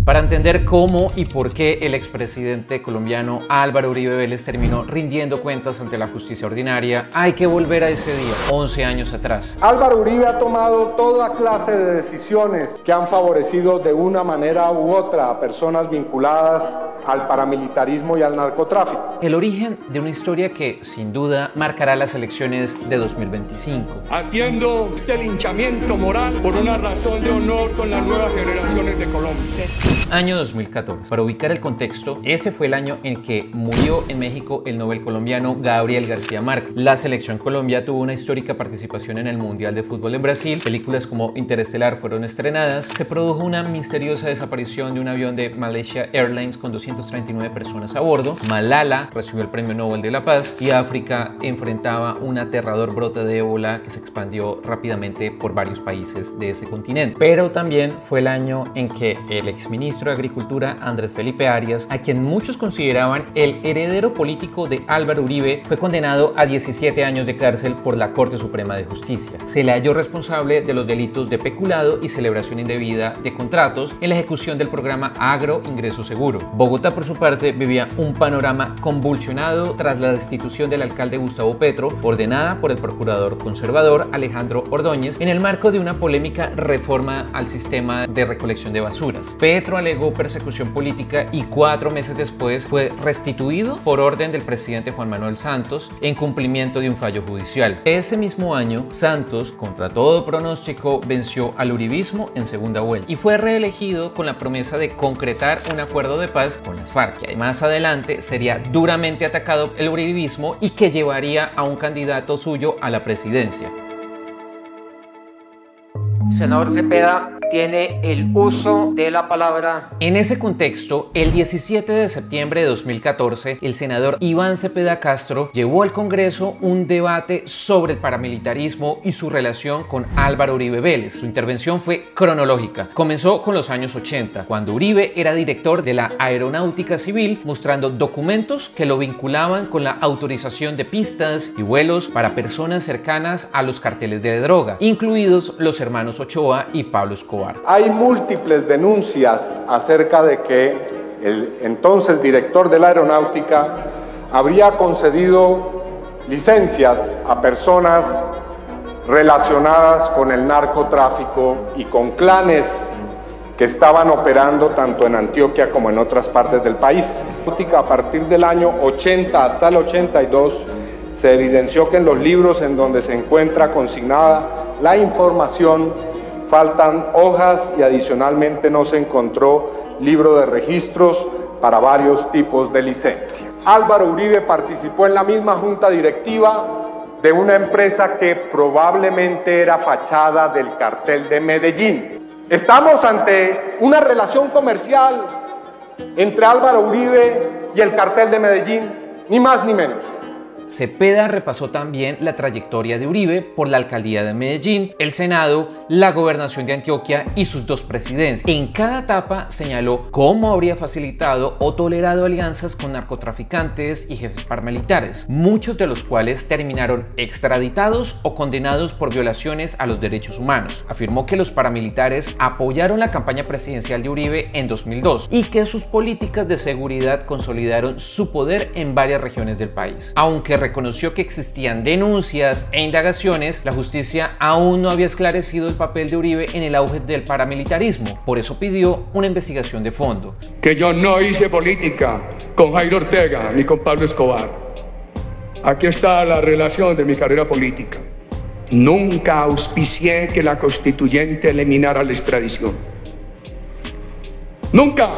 Para entender cómo y por qué el expresidente colombiano Álvaro Uribe Vélez terminó rindiendo cuentas ante la justicia ordinaria, hay que volver a ese día, 11 años atrás. Álvaro Uribe ha tomado toda clase de decisiones que han favorecido de una manera u otra a personas vinculadas al paramilitarismo y al narcotráfico. El origen de una historia que, sin duda, marcará las elecciones de 2025. Atiendo este linchamiento moral por una razón de honor con las nuevas generaciones de Colombia. Año 2014. Para ubicar el contexto, ese fue el año en que murió en México el Nobel colombiano Gabriel García Márquez. La selección Colombia tuvo una histórica participación en el Mundial de Fútbol en Brasil. Películas como Interestelar fueron estrenadas. Se produjo una misteriosa desaparición de un avión de Malaysia Airlines con 239 personas a bordo. Malala recibió el Premio Nobel de la Paz y África enfrentaba un aterrador brote de ébola que se expandió rápidamente por varios países de ese continente. Pero también fue el año en que el exministro de Agricultura Andrés Felipe Arias, a quien muchos consideraban el heredero político de Álvaro Uribe, fue condenado a 17 años de cárcel por la Corte Suprema de Justicia. Se le halló responsable de los delitos de peculado y celebración indebida de contratos en la ejecución del programa Agro Ingreso Seguro. Bogotá, por su parte, vivía un panorama convulsionado tras la destitución del alcalde Gustavo Petro, ordenada por el procurador conservador Alejandro Ordóñez, en el marco de una polémica reforma al sistema de recolección de basuras. Petro alegó persecución política y 4 meses después fue restituido por orden del presidente Juan Manuel Santos en cumplimiento de un fallo judicial. Ese mismo año, Santos, contra todo pronóstico, venció al uribismo en segunda vuelta y fue reelegido con la promesa de concretar un acuerdo de paz con las FARC, que más adelante sería duramente atacado el uribismo y que llevaría a un candidato suyo a la presidencia. Senador Cepeda tiene el uso de la palabra. En ese contexto, el 17 de septiembre de 2014, el senador Iván Cepeda Castro llevó al Congreso un debate sobre el paramilitarismo y su relación con Álvaro Uribe Vélez. Su intervención fue cronológica. Comenzó con los años 80, cuando Uribe era director de la Aeronáutica Civil, mostrando documentos que lo vinculaban con la autorización de pistas y vuelos para personas cercanas a los carteles de droga, incluidos los hermanos Ochoa y Pablo Escobar. Hay múltiples denuncias acerca de que el entonces director de la Aeronáutica habría concedido licencias a personas relacionadas con el narcotráfico y con clanes que estaban operando tanto en Antioquia como en otras partes del país. A partir del año 80 hasta el 82 se evidenció que en los libros en donde se encuentra consignada la información faltan hojas y adicionalmente no se encontró libro de registros para varios tipos de licencia. Álvaro Uribe participó en la misma junta directiva de una empresa que probablemente era fachada del cartel de Medellín. Estamos ante una relación comercial entre Álvaro Uribe y el cartel de Medellín, ni más ni menos. Cepeda repasó también la trayectoria de Uribe por la alcaldía de Medellín, el Senado, la gobernación de Antioquia y sus 2 presidencias. En cada etapa señaló cómo habría facilitado o tolerado alianzas con narcotraficantes y jefes paramilitares, muchos de los cuales terminaron extraditados o condenados por violaciones a los derechos humanos. Afirmó que los paramilitares apoyaron la campaña presidencial de Uribe en 2002 y que sus políticas de seguridad consolidaron su poder en varias regiones del país. Aunque reconoció que existían denuncias e indagaciones, la justicia aún no había esclarecido el papel de Uribe en el auge del paramilitarismo. Por eso pidió una investigación de fondo. Que yo no hice política con Jairo Ortega ni con Pablo Escobar. Aquí está la relación de mi carrera política. Nunca auspicié que la constituyente eliminara la extradición. ¡Nunca!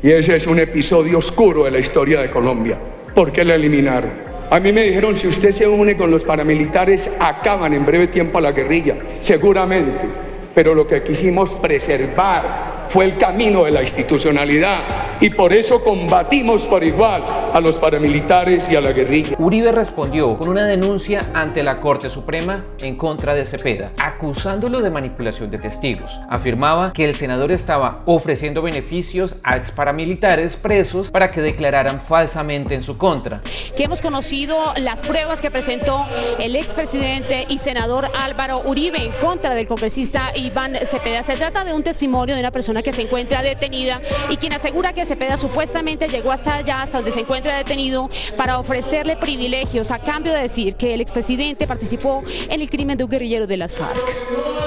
Y ese es un episodio oscuro de la historia de Colombia. ¿Por qué la eliminaron? A mí me dijeron, si usted se une con los paramilitares, acaban en breve tiempo a la guerrilla. Seguramente. Pero lo que quisimos preservar fue el camino de la institucionalidad. Y por eso combatimos por igual a los paramilitares y a la guerrilla. Uribe respondió con una denuncia ante la Corte Suprema en contra de Cepeda, acusándolo de manipulación de testigos. Afirmaba que el senador estaba ofreciendo beneficios a exparamilitares presos para que declararan falsamente en su contra. Que hemos conocido las pruebas que presentó el expresidente y senador Álvaro Uribe en contra del congresista Iván Cepeda. Se trata de un testimonio de una persona que se encuentra detenida y quien asegura que Cepeda supuestamente llegó hasta allá, hasta donde se encuentra detenido, para ofrecerle privilegios a cambio de decir que el expresidente participó en el crimen de un guerrillero de las FARC.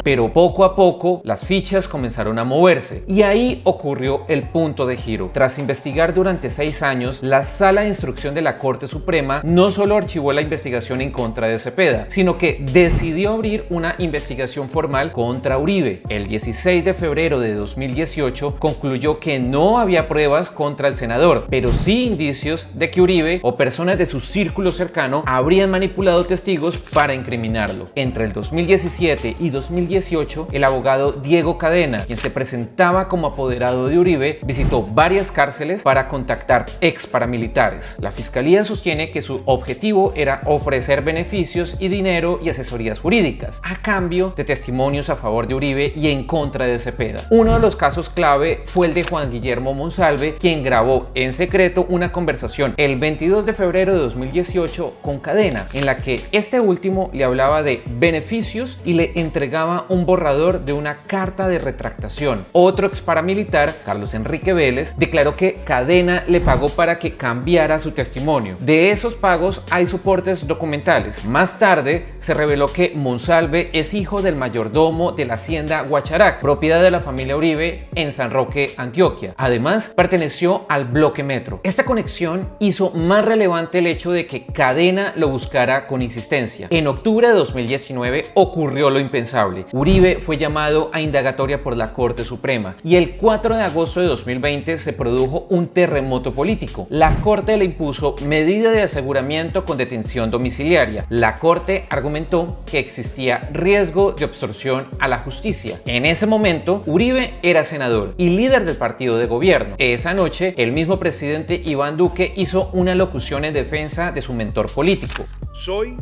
Pero poco a poco las fichas comenzaron a moverse y ahí ocurrió el punto de giro. Tras investigar durante 6 años, la Sala de Instrucción de la Corte Suprema no solo archivó la investigación en contra de Cepeda, sino que decidió abrir una investigación formal contra Uribe. El 16 de febrero de 2018 concluyó que no había pruebas contra el senador, pero sí indicios de que Uribe o personas de su círculo cercano habrían manipulado testigos para incriminarlo. Entre el 2017 y 2018, el abogado Diego Cadena, quien se presentaba como apoderado de Uribe, visitó varias cárceles para contactar ex paramilitares. La fiscalía sostiene que su objetivo era ofrecer beneficios y dinero y asesorías jurídicas a cambio de testimonios a favor de Uribe y en contra de Cepeda. Uno de los casos clave fue el de Juan Guillermo Monsalve, quien grabó en secreto una conversación el 22 de febrero de 2018 con Cadena, en la que este último le hablaba de beneficios y le entregaba un borrador de una carta de retractación. Otro ex paramilitar, Carlos Enrique Vélez, declaró que Cadena le pagó para que cambiara su testimonio. De esos pagos hay soportes documentales. Más tarde se reveló que Monsalve es hijo del mayordomo de la hacienda Guacharac, propiedad de la familia Uribe en San Roque, Antioquia. Además, perteneció al Bloque Metro. Esta conexión hizo más relevante el hecho de que Cadena lo buscara con insistencia. En octubre de 2019 ocurrió lo impensable. Uribe fue llamado a indagatoria por la Corte Suprema y el 4 de agosto de 2020 se produjo un terremoto político. La Corte le impuso medida de aseguramiento con detención domiciliaria. La Corte argumentó que existía riesgo de obstrucción a la justicia. En ese momento, Uribe era senador y líder del partido de gobierno. Esa noche, el mismo presidente Iván Duque hizo una locución en defensa de su mentor político. Soy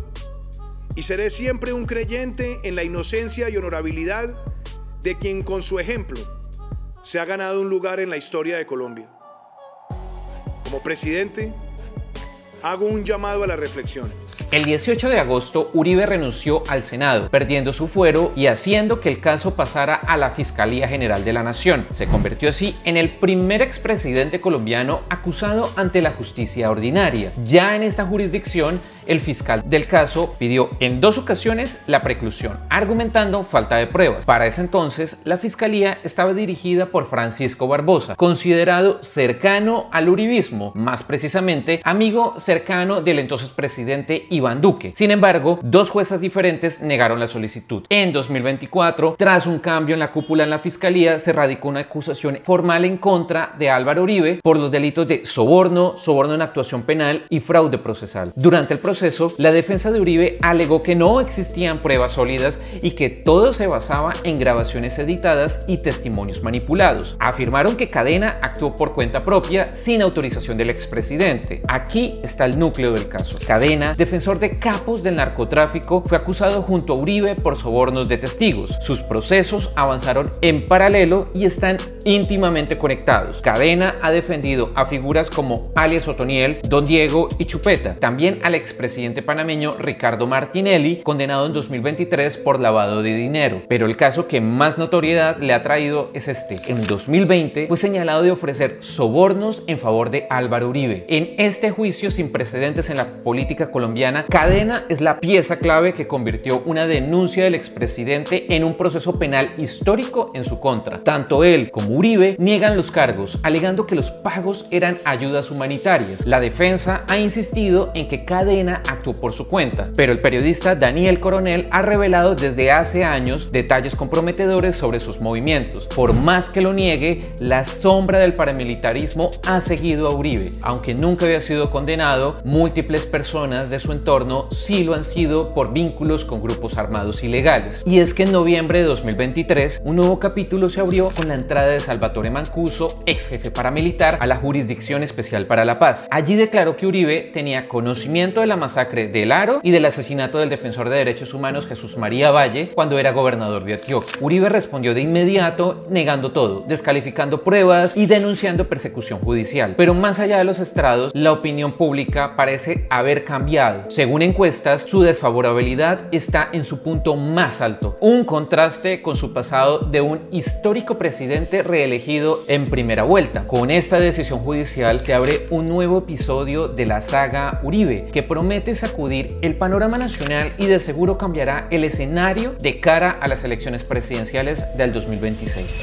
y seré siempre un creyente en la inocencia y honorabilidad de quien con su ejemplo se ha ganado un lugar en la historia de Colombia. Como presidente, hago un llamado a la reflexión. El 18 de agosto, Uribe renunció al Senado, perdiendo su fuero y haciendo que el caso pasara a la Fiscalía General de la Nación. Se convirtió así en el primer expresidente colombiano acusado ante la justicia ordinaria. Ya en esta jurisdicción, el fiscal del caso pidió en 2 ocasiones la preclusión, argumentando falta de pruebas. Para ese entonces, la fiscalía estaba dirigida por Francisco Barbosa, considerado cercano al uribismo, más precisamente amigo cercano del entonces presidente Iván Duque. Sin embargo, 2 juezas diferentes negaron la solicitud. En 2024, tras un cambio en la cúpula en la fiscalía, se radicó una acusación formal en contra de Álvaro Uribe por los delitos de soborno, soborno en actuación penal y fraude procesal. Durante el proceso, la defensa de Uribe alegó que no existían pruebas sólidas y que todo se basaba en grabaciones editadas y testimonios manipulados. Afirmaron que Cadena actuó por cuenta propia sin autorización del expresidente. Aquí está el núcleo del caso. Cadena, defensor de capos del narcotráfico, fue acusado junto a Uribe por sobornos de testigos. Sus procesos avanzaron en paralelo y están íntimamente conectados. Cadena ha defendido a figuras como alias Otoniel, Don Diego y Chupeta. También al expresidente panameño Ricardo Martinelli, condenado en 2023 por lavado de dinero. Pero el caso que más notoriedad le ha traído es este. En 2020 fue señalado de ofrecer sobornos en favor de Álvaro Uribe. En este juicio sin precedentes en la política colombiana, Cadena es la pieza clave que convirtió una denuncia del expresidente en un proceso penal histórico en su contra. Tanto él como Uribe niegan los cargos, alegando que los pagos eran ayudas humanitarias. La defensa ha insistido en que Cadena Semana actuó por su cuenta, pero el periodista Daniel Coronel ha revelado desde hace años detalles comprometedores sobre sus movimientos. Por más que lo niegue, la sombra del paramilitarismo ha seguido a Uribe. Aunque nunca había sido condenado, múltiples personas de su entorno sí lo han sido por vínculos con grupos armados ilegales. Y es que en noviembre de 2023, un nuevo capítulo se abrió con la entrada de Salvatore Mancuso, ex jefe paramilitar, a la Jurisdicción Especial para la Paz. Allí declaró que Uribe tenía conocimiento de la masacre del Aro y del asesinato del defensor de derechos humanos Jesús María Valle cuando era gobernador de Antioquia. Uribe respondió de inmediato negando todo, descalificando pruebas y denunciando persecución judicial. Pero más allá de los estrados, la opinión pública parece haber cambiado. Según encuestas, su desfavorabilidad está en su punto más alto, un contraste con su pasado de un histórico presidente reelegido en primera vuelta. Con esta decisión judicial se abre un nuevo episodio de la saga Uribe, que promete sacudir el panorama nacional y de seguro cambiará el escenario de cara a las elecciones presidenciales del 2026.